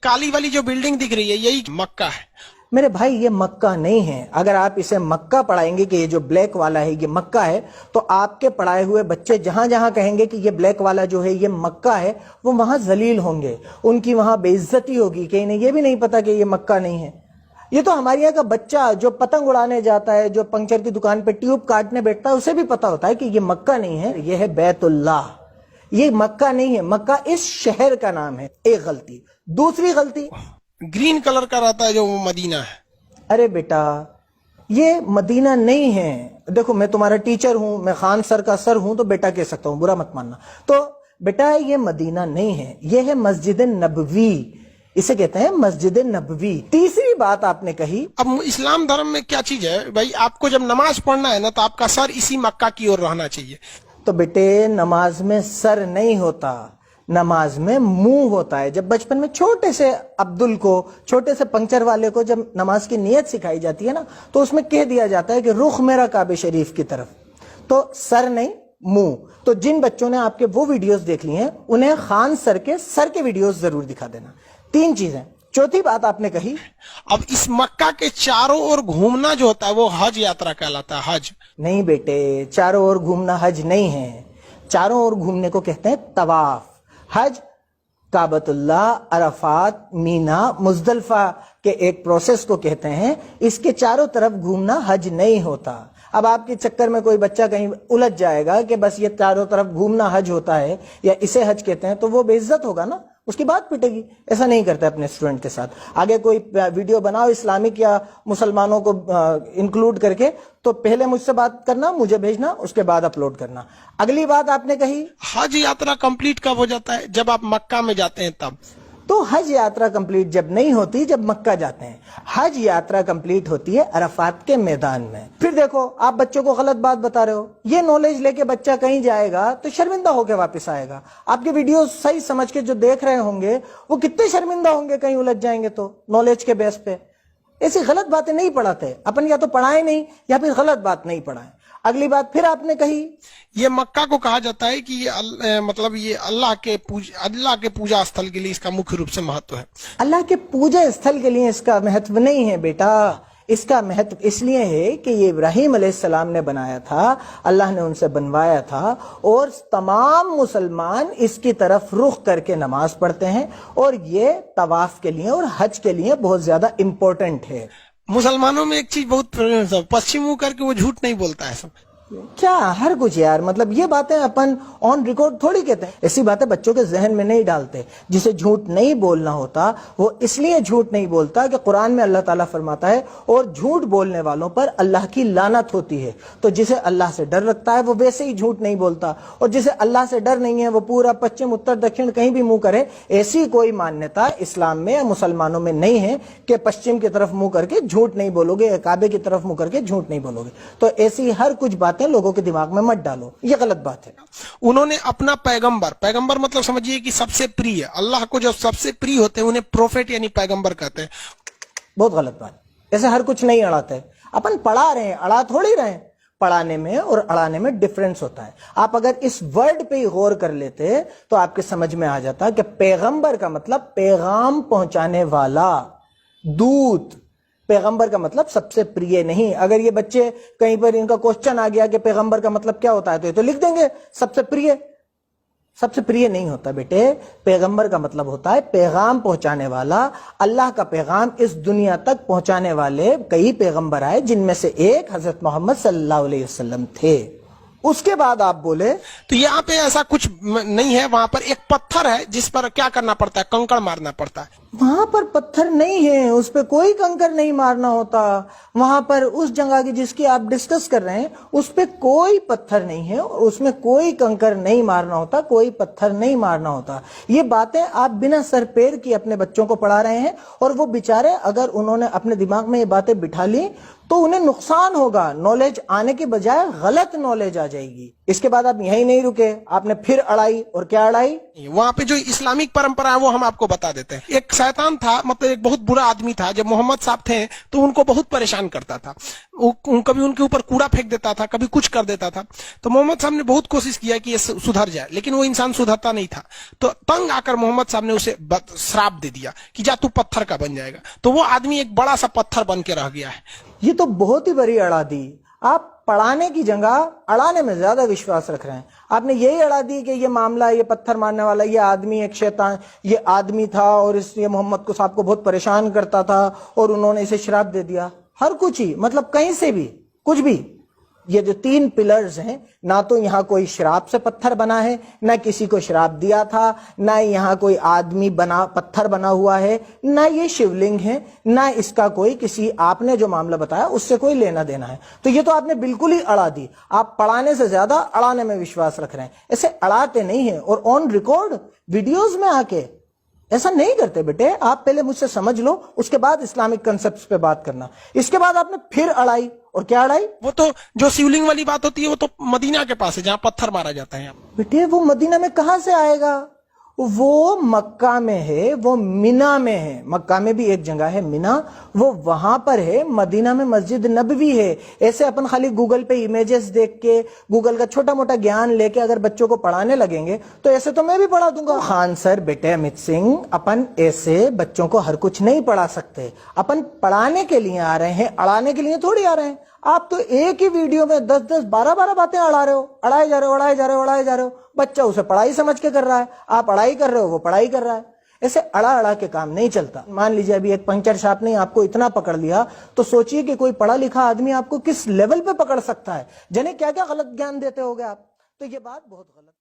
काली वाली जो बिल्डिंग दिख रही है यही मक्का है। मेरे भाई ये मक्का नहीं है। अगर आप इसे मक्का पढ़ाएंगे कि ये जो ब्लैक वाला है ये मक्का है, तो आपके पढ़ाए हुए बच्चे जहां जहां कहेंगे कि ये ब्लैक वाला जो है ये मक्का है, वो वहां जलील होंगे, उनकी वहां बेइज्जती होगी कि इन्हें ये भी नहीं पता कि ये मक्का नहीं है। ये तो हमारे यहाँ का बच्चा जो पतंग उड़ाने जाता है, जो पंक्चर की दुकान पे ट्यूब काटने बैठता है, उसे भी पता होता है कि ये मक्का नहीं है, ये है बैतुल्लाह। ये मक्का नहीं है, मक्का इस शहर का नाम है। एक गलती। दूसरी गलती, ग्रीन कलर का रहता है जो वो मदीना है। अरे बेटा ये मदीना नहीं है। देखो मैं तुम्हारा टीचर हूं, मैं खान सर का सर हूं, तो बेटा कह सकता हूं, बुरा मत मानना। तो बेटा ये मदीना नहीं है, ये है मस्जिद नबवी, इसे कहते हैं मस्जिद नबवी। तीसरी बात आपने कही, अब इस्लाम धर्म में क्या चीज है भाई, आपको जब नमाज पढ़ना है ना तो आपका सर इसी मक्का की ओर रहना चाहिए। तो बेटे नमाज में सर नहीं होता, नमाज में मुंह होता है। जब बचपन में छोटे से अब्दुल को, छोटे से पंक्चर वाले को जब नमाज की नियत सिखाई जाती है ना, तो उसमें कह दिया जाता है कि रुख मेरा काबे शरीफ की तरफ। तो सर नहीं, मुंह। तो जिन बच्चों ने आपके वो वीडियोस देख लिए हैं, उन्हें खान सर के वीडियोस जरूर दिखा देना। तीन चीजें। चौथी बात आपने कही, अब इस मक्का के चारों ओर घूमना जो होता है वो हज यात्रा कहलाता है। हज नहीं बेटे, चारों ओर घूमना हज नहीं है। चारों ओर घूमने को कहते हैं तवाफ। हज काबतुल्लाह, अरफात, मीना, मुजदलफा के एक प्रोसेस को कहते हैं। इसके चारों तरफ घूमना हज नहीं होता। अब आपके चक्कर में कोई बच्चा कहीं उलझ जाएगा कि बस ये चारों तरफ घूमना हज होता है या इसे हज कहते हैं, तो वो बेइज्जत होगा ना, उसकी बात पिटेगी। ऐसा नहीं करते अपने स्टूडेंट के साथ। आगे कोई वीडियो बनाओ इस्लामिक या मुसलमानों को इंक्लूड करके, तो पहले मुझसे बात करना, मुझे भेजना, उसके बाद अपलोड करना। अगली बात आपने कही, हज यात्रा कंप्लीट कब हो जाता है? जब आप मक्का में जाते हैं तब। तो हज यात्रा कंप्लीट जब नहीं होती, जब मक्का जाते हैं। हज यात्रा कंप्लीट होती है अरफात के मैदान में। फिर देखो आप बच्चों को गलत बात बता रहे हो। ये नॉलेज लेके बच्चा कहीं जाएगा तो शर्मिंदा होकर वापस आएगा। आपके वीडियो सही समझ के जो देख रहे होंगे वो कितने शर्मिंदा होंगे कहीं उलझ जाएंगे तो, नॉलेज के बेस पे। ऐसी गलत बातें नहीं पढ़ाते अपन, या तो पढ़ाए नहीं या फिर गलत बात नहीं पढ़ाए। अगली बात फिर आपने कही, ये मक्का को कहा जाता है कि ये मतलब ये अल्लाह के पूजा स्थल के लिए इसका मुख्य रूप से महत्व है। अल्लाह के पूजा स्थल के लिए इसका महत्व नहीं है बेटा। इसका महत्व इसलिए है कि ये इब्राहिम अलैहिस्सलाम ने बनाया था, अल्लाह ने उनसे बनवाया था, और तमाम मुसलमान इसकी तरफ रुख करके नमाज पढ़ते हैं, और ये तवाफ के लिए और हज के लिए बहुत ज्यादा इंपॉर्टेंट है। मुसलमानों में एक चीज बहुत पश्चिम मुंह करके वो झूठ नहीं बोलता है सब। क्या हर कुछ यार, मतलब ये बातें अपन ऑन रिकॉर्ड थोड़ी कहते हैं। ऐसी बातें बच्चों के जहन में नहीं डालते। जिसे झूठ नहीं बोलना होता वो इसलिए झूठ नहीं बोलता कि कुरान में अल्लाह ताला फरमाता है और झूठ बोलने वालों पर अल्लाह की लानत होती है। तो जिसे अल्लाह से डर रखता है वो वैसे ही झूठ नहीं बोलता, और जिसे अल्लाह से डर नहीं है वो पूरा पश्चिम उत्तर दक्षिण कहीं भी मुंह करे। ऐसी कोई मान्यता इस्लाम में या मुसलमानों में नहीं है कि पश्चिम की तरफ मुंह करके झूठ नहीं बोलोगे, काबे की तरफ मुंह करके झूठ नहीं बोलोगे। तो ऐसी हर कुछ बातें लोगों के दिमाग में मत डालो, ये गलत बात है। उन्होंने अपना पैगंबर मतलब समझिए कि सबसे प्रिय, अल्लाह को जो सबसे प्रिय होते हैं उन्हें प्रोफेट यानी पैगंबर कहते हैं। बहुत गलत बात। ऐसे हर कुछ नहीं अड़ाते। अपन पढ़ा रहे हैं, अड़ा थोड़ी रहे हैं। पढ़ाने में और अड़ाने में डिफरेंस होता है। आप अगर इस वर्ड पे ही गौर कर लेते तो आपके समझ में आ जाता कि पैगंबर का मतलब पैगाम पहुंचाने वाला, दूत। पैगंबर का मतलब सबसे प्रिय नहीं। अगर ये बच्चे कहीं पर इनका क्वेश्चन आ गया कि पैगंबर का मतलब क्या होता है, तो ये तो लिख देंगे सबसे प्रिय। सबसे प्रिय नहीं होता बेटे। पैगंबर का मतलब होता है पैगाम पहुंचाने वाला। अल्लाह का पैगाम इस दुनिया तक पहुंचाने वाले कई पैगंबर आए, जिनमें से एक हजरत मोहम्मद सल्लल्लाहु अलैहि वसल्लम थे। उसके बाद आप बोले तो यहाँ पे ऐसा कुछ नहीं है, वहां पर एक पत्थर है जिस पर क्या करना पड़ता है, कंकड़ मारना पड़ता है। वहां पर पत्थर नहीं है, उस पे कोई कंकर नहीं मारना होता। वहां पर उस जगह की जिसकी आप डिस्कस कर रहे हैं उस पे कोई पत्थर नहीं है और उसमें कोई कंकर नहीं मारना होता, कोई पत्थर नहीं मारना होता। ये बातें आप बिना सर पैर की अपने बच्चों को पढ़ा रहे हैं, और वो बेचारे अगर उन्होंने अपने दिमाग में ये बातें बिठा ली تو انہیں نقصان ہوگا, نالج آنے کے بجائے غلط نالج آ جائے گی. اس کے بعد آپ یہیں نہیں رکے, آپ نے پھر اڑائی, اور کیا اڑائی؟ وہاں پہ جو اسلامک پرمپرا ہے وہ ہم آپ کو بتا دیتے ہیں. ایک شیطان تھا, مطلب ایک بہت برا آدمی تھا. جب محمد صاحب تھے تو ان کو بہت پریشان کرتا تھا, کبھی ان کے اوپر کوڑا پھینک دیتا تھا, کبھی کچھ کر دیتا تھا. تو محمد صاحب نے بہت کوشش کیا کہ یہ سدھر جائے, لیکن وہ انسان سدھرتا نہیں تھا. تو تنگ آ کر محمد صاحب نے اسے شراپ دے دیا کہ جا تو پتھر کا بن جائے گا. تو وہ آدمی ایک بڑا سا پتھر بن کے رہ گیا ہے. یہ تو بہت ہی بڑی اڑا دی. آپ پڑھانے کی جگہ اڑانے میں زیادہ وشواس رکھ رہے ہیں. آپ نے یہی اڑا دی کہ یہ معاملہ, یہ پتھر مارنے والا, یہ آدمی ایک شیطان, یہ آدمی تھا اور اس لیے محمد کو صاحب کو بہت پریشان کرتا تھا اور انہوں نے اسے شراپ دے دیا. ہر کچھ ہی, مطلب کہیں سے بھی کچھ بھی. یہ جو 3 پلرز ہیں, نہ تو یہاں کوئی شراب سے پتھر بنا ہے, نہ کسی کو شراب دیا تھا, نہ یہاں کوئی آدمی بنا پتھر بنا ہوا ہے, نہ یہ شیولنگ ہے, نہ اس کا کوئی کسی آپ نے جو معاملہ بتایا اس سے کوئی لینا دینا ہے. تو یہ تو آپ نے بالکل ہی اڑا دی. آپ پڑھانے سے زیادہ اڑانے میں وشواس رکھ رہے ہیں. ایسے اڑاتے نہیں ہیں, اور آن ریکارڈ ویڈیوز میں آ کے ایسا نہیں کرتے بیٹے. آپ پہلے مجھ سے سمجھ لو, اس کے بعد اسلامک کنسپٹس پہ بات کرنا. اس کے بعد آپ نے پھر اڑائی, اور کیا اڑائی؟ وہ تو جو شیولنگ والی بات ہوتی ہے وہ تو مدینہ کے پاس ہے جہاں پتھر مارا جاتا ہے. بیٹے وہ مدینہ میں کہاں سے آئے گا؟ وہ مکہ میں ہے, وہ مینا میں ہے. مکہ میں بھی ایک جگہ ہے مینا, وہ وہاں پر ہے. مدینہ میں مسجد نبوی ہے. ایسے اپن خالی گوگل پہ امیجز دیکھ کے, گوگل کا چھوٹا موٹا گیان لے کے اگر بچوں کو پڑھانے لگیں گے تو ایسے تو میں بھی پڑھا دوں گا. خان سر, بیٹے امت سنگھ, اپن ایسے بچوں کو ہر کچھ نہیں پڑھا سکتے. اپن پڑھانے کے لیے آ رہے ہیں, اڑانے کے لیے تھوڑی آ رہے ہیں. آپ تو ایک ہی ویڈیو میں 10 12 باتیں اڑا رہے ہو, اڑائے جا رہے ہو. بچہ اسے پڑھائی سمجھ کے کر رہا ہے, آپ اڑائی کر رہے ہو, وہ پڑھائی کر رہا ہے. ایسے اڑا کے کام نہیں چلتا. مان لیجیے ابھی ایک پنچر شاپ نے آپ کو اتنا پکڑ لیا, تو سوچئے کہ کوئی پڑھا لکھا آدمی آپ کو کس لیول پہ پکڑ سکتا ہے. جنہیں کیا کیا غلط گیان دیتے ہوگے آپ. تو یہ بات بہت غلط.